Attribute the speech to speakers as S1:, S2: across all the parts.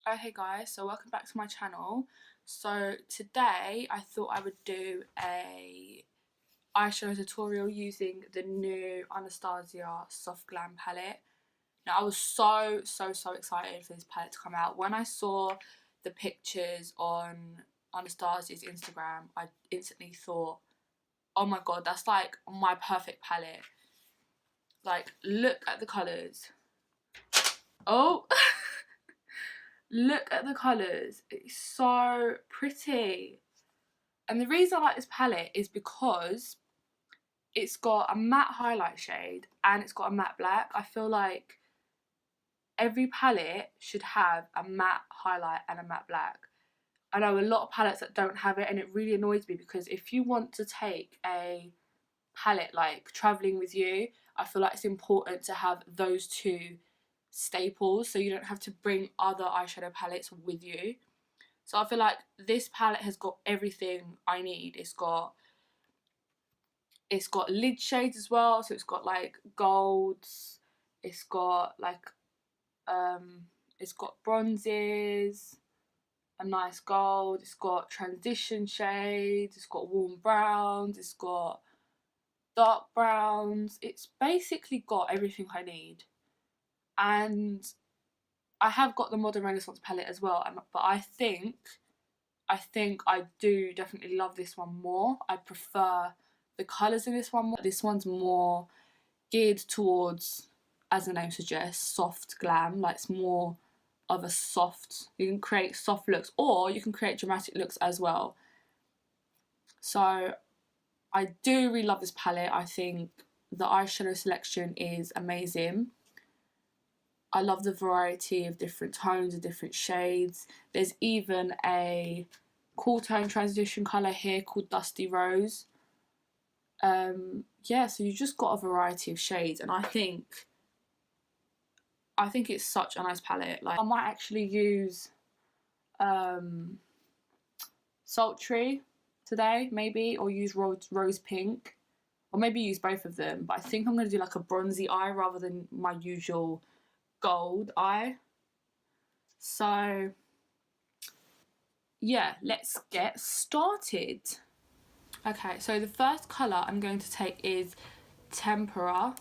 S1: Oh hey guys, so welcome back to my channel. So today I thought I would do a eyeshadow tutorial using the new Anastasia Soft Glam palette. Now I was so excited for this palette to come out. When I saw the pictures on Anastasia's Instagram, I instantly thought, oh my god, that's like my perfect palette. Like, look at the colours. Oh look at the colours, it's so pretty. And the reason I like this palette is because it's got a matte highlight shade and it's got a matte black. I feel like every palette should have a matte highlight and a matte black. I know a lot of palettes that don't have it, and it really annoys me because if you want to take a palette like travelling with you, I feel like it's important to have those two staples so you don't have to bring other eyeshadow palettes with you. So I feel like this palette has got everything I need. It's got lid shades as well, so it's got like golds, it's got like it's got bronzes, a nice gold, it's got transition shades, it's got warm browns, it's got dark browns. It's basically got everything I need. And I have got the Modern Renaissance palette as well, but I think I do definitely love this one more. I prefer the colours in this one more. This one's more geared towards, as the name suggests, soft glam. Like, it's more of a soft, you can create soft looks or you can create dramatic looks as well. So I do really love this palette. I think the eyeshadow selection is amazing. I love the variety of different tones and different shades. There's even a cool tone transition colour here called Dusty Rose. Yeah, so you've just got a variety of shades, and I think it's such a nice palette. Like, I might actually use Sultry today, maybe, or use Rose Pink, or maybe use both of them. But I think I'm going to do like a bronzy eye rather than my usual gold eye. So yeah, let's get started. Okay, so the first colour I'm going to take is Tempera.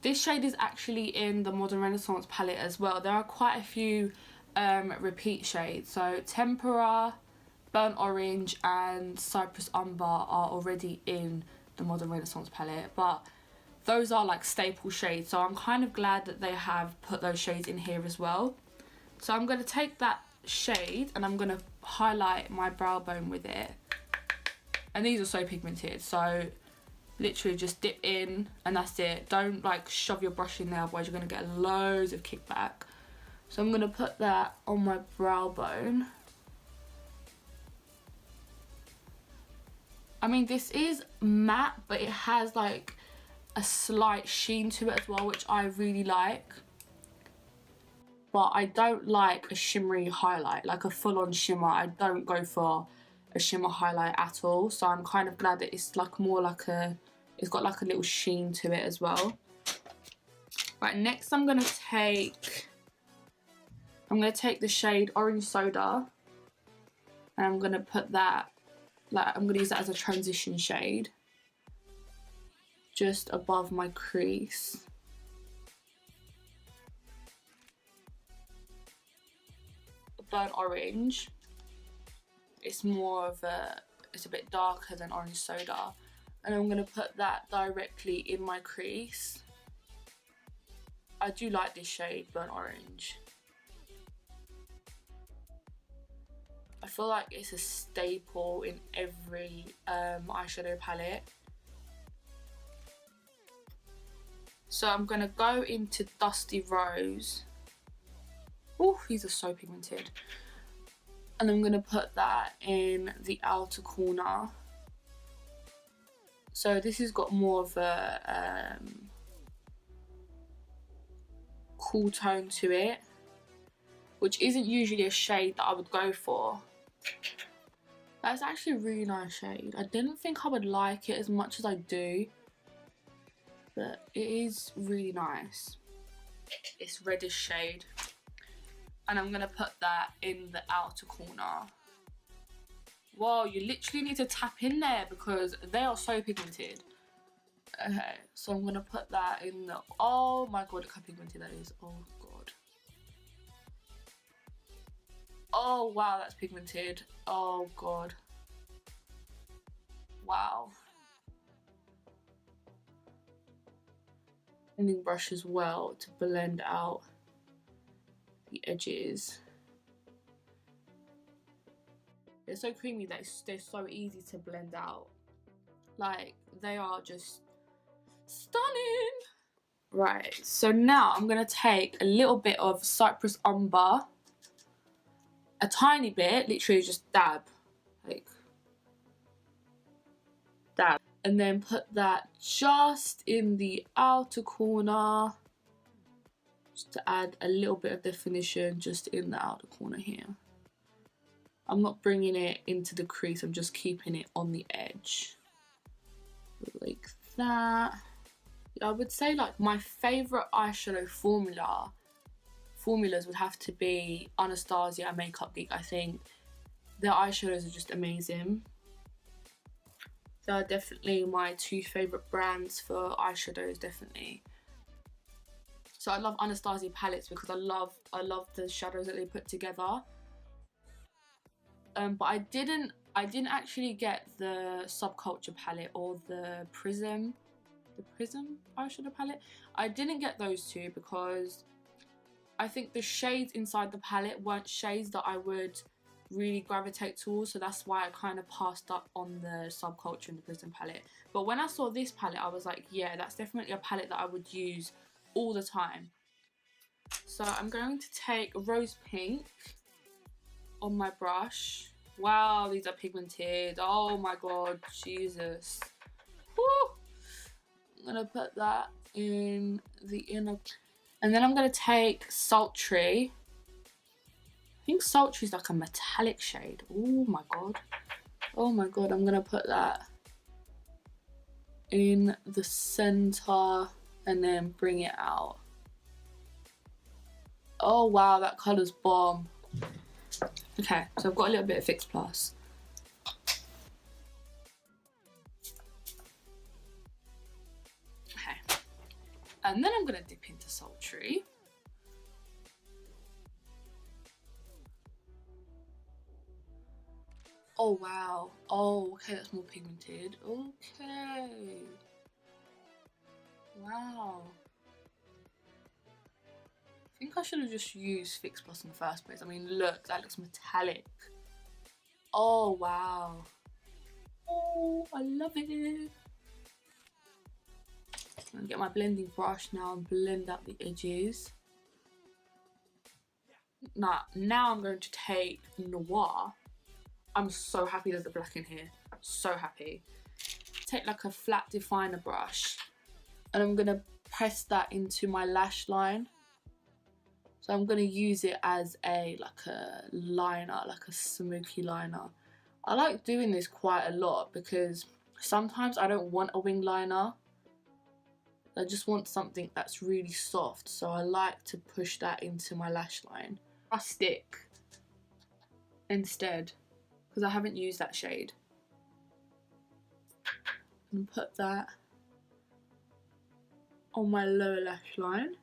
S1: This shade is actually in the Modern Renaissance palette as well. There are quite a few repeat shades. So Tempera, Burnt Orange and Cypress Umber are already in the Modern Renaissance palette, but those are like staple shades, so I'm kind of glad that they have put those shades in here as well. So I'm going to take that shade and I'm going to highlight my brow bone with it. And these are so pigmented, so literally just dip in and that's it. Don't like shove your brush in there, otherwise you're going to get loads of kickback. So I'm going to put that on my brow bone. I mean, this is matte, but it has like a slight sheen to it as well, which I really like. But I don't like a shimmery highlight, like a full-on shimmer. I don't go for a shimmer highlight at all. So I'm kind of glad that it's like more like it's got like a little sheen to it as well. Right, next I'm gonna take the shade Orange Soda, and I'm gonna put that, like, I'm gonna use that as a transition shade just above my crease. Burnt Orange, it's more of it's a bit darker than Orange Soda, and I'm going to put that directly in my crease. I do like this shade, Burnt Orange. I feel like it's a staple in every eyeshadow palette. So I'm going to go into Dusty Rose. Oh, these are so pigmented. And I'm going to put that in the outer corner. So this has got more of a cool tone to it, which isn't usually a shade that I would go for. That's actually a really nice shade. I didn't think I would like it as much as I do, but it is really nice. It's reddish shade. And I'm going to put that in the outer corner. Whoa, you literally need to tap in there because they are so pigmented. Okay, so I'm going to put that in the... Oh my god, look how pigmented that is. Oh god. Oh wow, that's pigmented. Oh god. Wow. Blending brush as well to blend out the edges. They're so creamy that they're so easy to blend out. Like, they are just stunning. Right, so now I'm gonna take a little bit of Cypress Umber, a tiny bit, literally just dab, like dab, and then put that just in the outer corner, just to add a little bit of definition just in the outer corner here. I'm not bringing it into the crease, I'm just keeping it on the edge. Like that. I would say like my favourite eyeshadow formulas would have to be Anastasia and Makeup Geek. I think their eyeshadows are just amazing. They are definitely my two favourite brands for eyeshadows, definitely. So I love Anastasia palettes because I love the shadows that they put together. But I didn't actually get the Subculture palette or the Prism eyeshadow palette. I didn't get those two because I think the shades inside the palette weren't shades that I would really gravitate towards, so that's why I kind of passed up on the Subculture and the Prism palette. But when I saw this palette, I was like, yeah, that's definitely a palette that I would use all the time. So I'm going to take Rose Pink on my brush. Wow, these are pigmented. Oh my god, Jesus. Woo! I'm gonna put that in the inner, and then I'm gonna take Sultry. I think Sultry is like a metallic shade. Oh my god. Oh my god, I'm gonna put that in the center and then bring it out. Oh wow, that colour's bomb. Okay, so I've got a little bit of Fix Plus. Okay. And then I'm going to dip into Sultry. Oh wow. Oh, okay, that's more pigmented. Okay. Wow. I think I should have just used Fix Plus in the first place. I mean, look, that looks metallic. Oh, wow. Oh, I love it. I'm gonna get my blending brush now and blend out the edges. Now I'm going to take Noir. I'm so happy there's a black in here. So happy. Take like a flat definer brush and I'm gonna press that into my lash line. So I'm gonna use it as a liner, like a smoky liner. I like doing this quite a lot because sometimes I don't want a wing liner. I just want something that's really soft. So I like to push that into my lash line. Rustic instead, because I haven't used that shade. And put that on my lower lash line.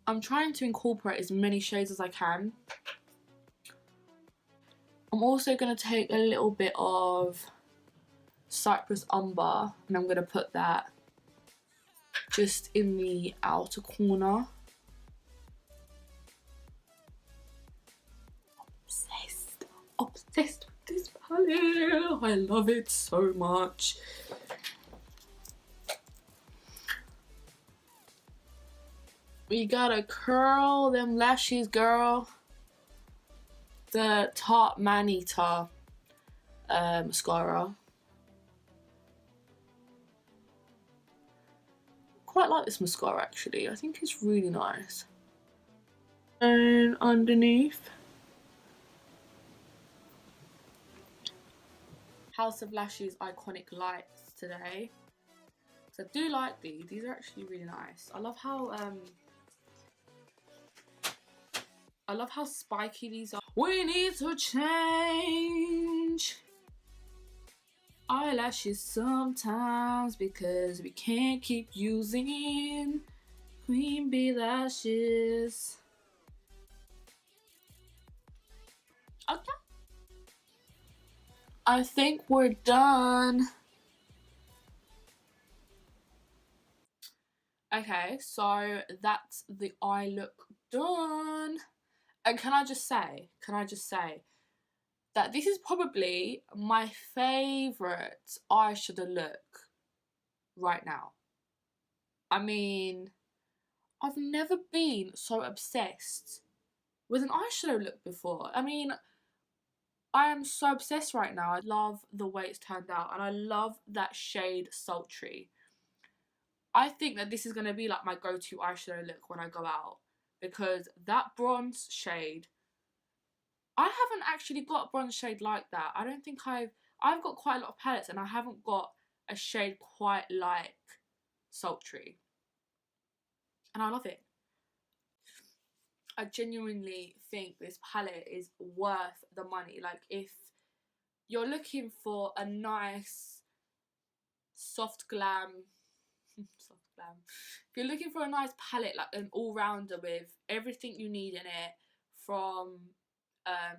S1: I'm trying to incorporate as many shades as I can. I'm also going to take a little bit of Cypress Umber and I'm going to put that just in the outer corner. Obsessed with this palette. I love it so much. We gotta curl them lashes, girl. The Tarte Maneater mascara. Quite like this mascara actually. I think it's really nice. And underneath, House of Lashes Iconic Lights today. So I do like these. These are actually really nice. I love how I love how spiky these are. We need to change eyelashes sometimes because we can't keep using queen bee lashes. Okay. I think we're done. Okay, so that's the eye look done. And can I just say that this is probably my favourite eyeshadow look right now. I mean, I've never been so obsessed with an eyeshadow look before. I mean, I am so obsessed right now. I love the way it's turned out, and I love that shade Sultry. I think that this is going to be like my go-to eyeshadow look when I go out, because that bronze shade, I haven't actually got a bronze shade like that. I don't think I've got quite a lot of palettes and I haven't got a shade quite like Sultry. And I love it. I genuinely think this palette is worth the money. Like, if you're looking for a nice soft glam, if you're looking for a nice palette, like an all-rounder with everything you need in it, from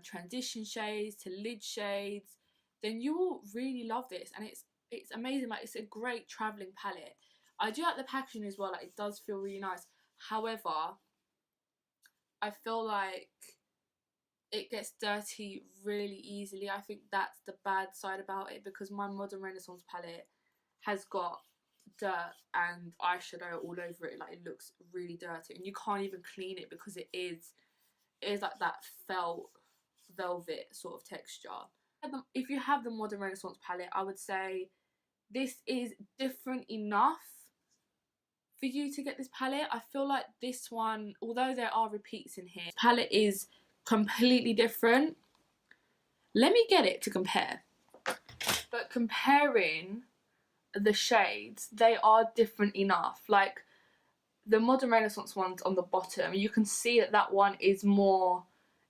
S1: transition shades to lid shades, then you will really love this. And it's amazing. Like, it's a great traveling palette. I do like the packaging as well. Like, it does feel really nice. However, I feel like it gets dirty really easily. I think that's the bad side about it, because my Modern Renaissance palette has got dirt and eyeshadow all over it. Like, it looks really dirty and you can't even clean it because it is like that felt velvet sort of texture. If you have the Modern Renaissance palette, I would say this is different enough for you to get this palette. I feel like this one, although there are repeats in here, palette is completely different. Let me get it to compare. But comparing the shades, they are different enough. Like, the Modern Renaissance ones on the bottom, you can see that that one is more,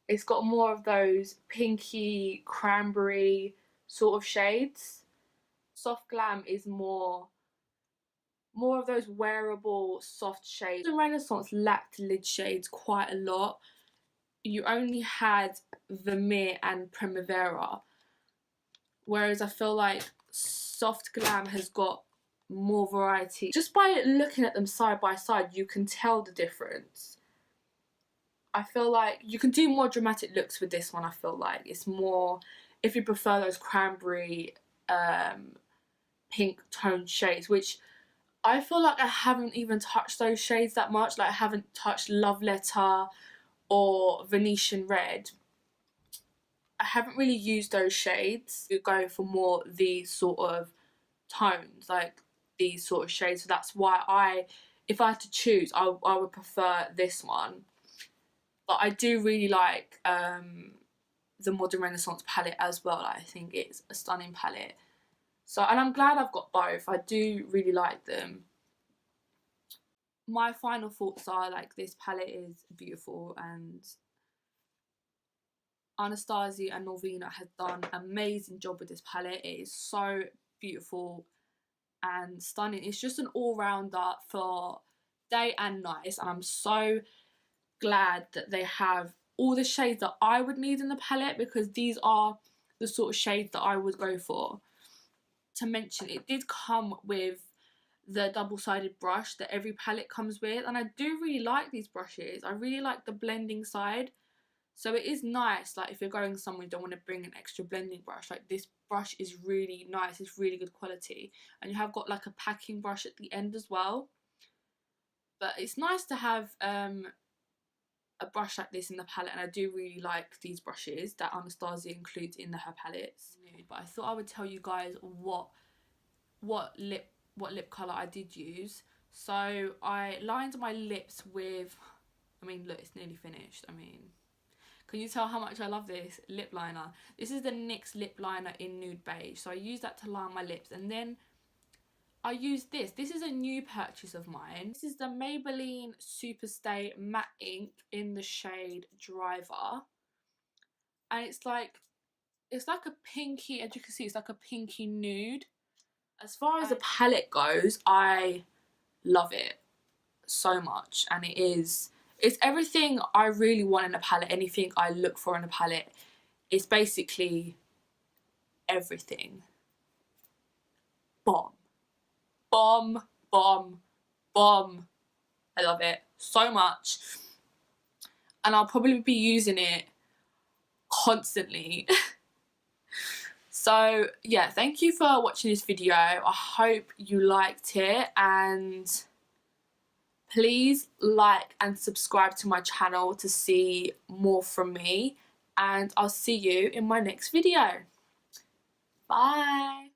S1: it's got more of those pinky cranberry sort of shades. Soft Glam is more of those wearable soft shades. The Renaissance lacked lid shades quite a lot. You only had Vermeer and Primavera, whereas I feel like Soft Glam has got more variety. Just by looking at them side by side, you can tell the difference. I feel like you can do more dramatic looks with this one. I feel like it's more, if you prefer those cranberry pink toned shades, which I feel like I haven't even touched those shades that much. Like, I haven't touched Love Letter or Venetian Red. I haven't really used those shades. You're going for more these sort of tones, like these sort of shades. So that's why if I had to choose, I would prefer this one. But I do really like the Modern Renaissance palette as well. I think it's a stunning palette. So, and I'm glad I've got both. I do really like them. My final thoughts are, like, this palette is beautiful, and Anastasia and Norvina have done an amazing job with this palette. It is so beautiful and stunning. It's just an all-rounder for day and night, and I'm so glad that they have all the shades that I would need in the palette, because these are the sort of shades that I would go for. To mention, it did come with the double-sided brush that every palette comes with, and I do really like these brushes. I really like the blending side, so it is nice, like, if you're going somewhere you don't want to bring an extra blending brush, like, this brush is really nice. It's really good quality, and you have got like a packing brush at the end as well. But it's nice to have a brush like this in the palette, and I do really like these brushes that Anastasia includes in her palettes. But I thought I would tell you guys what lip colour I did use. So I lined my lips with, I mean, look, it's nearly finished. I mean, can you tell how much I love this lip liner? This is the NYX lip liner in Nude Beige. So I used that to line my lips, and then I used this. This is a new purchase of mine. This is the Maybelline Superstay Matte Ink in the shade Driver. And it's like a pinky, as you can see, it's like a pinky nude. As far as the palette goes, I love it so much. And it's everything I really want in a palette, anything I look for in a palette. It's basically everything. Bomb. Bomb, bomb, bomb. I love it so much. And I'll probably be using it constantly. So yeah, thank you for watching this video. I hope you liked it, and please like and subscribe to my channel to see more from me, and I'll see you in my next video. Bye.